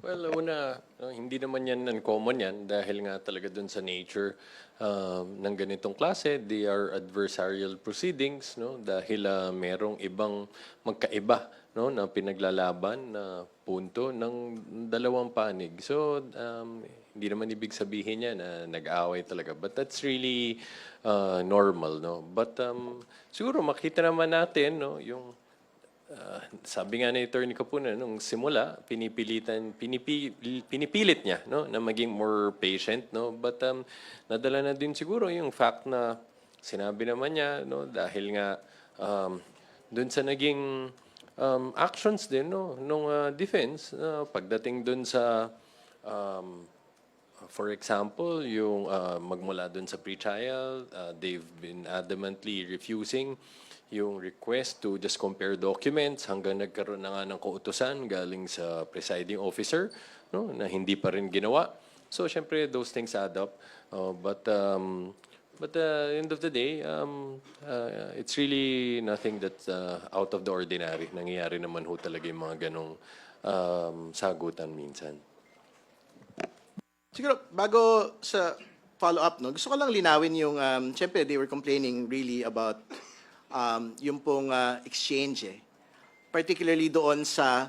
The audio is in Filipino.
Well, una, no, hindi naman yan uncommon yan dahil nga talaga dun sa nature ng ganitong klase, they are adversarial proceedings, no? Dahil merong ibang magkaiba, no, na pinaglalaban na punto ng dalawang panig. So, hindi naman ibig sabihin yan na nag-aaway talaga. But that's really normal, no? But siguro makita naman natin, no, yung sabi nga ni Attorney Capuna nung simula, pinipilit niya, no, na maging more patient, no. But nadala na din siguro yung fact na sinabi naman niya, no, dahil nga dun sa naging actions din, no, nung defense, pagdating dun sa for example, yung magmula dun sa pre-trial, they've been adamantly refusing yung request to just compare documents hanggang nagkaroon na nga ng kautusan galing sa presiding officer, no, na hindi pa rin ginawa. So, syempre, those things add up. But end of the day, it's really nothing that's out of the ordinary. Nangyayari naman ho talaga yung mga ganong sagutan minsan. Siguro, bago sa follow-up, no, gusto ko lang linawin yung, syempre, they were complaining really about yung pong exchange, particularly doon sa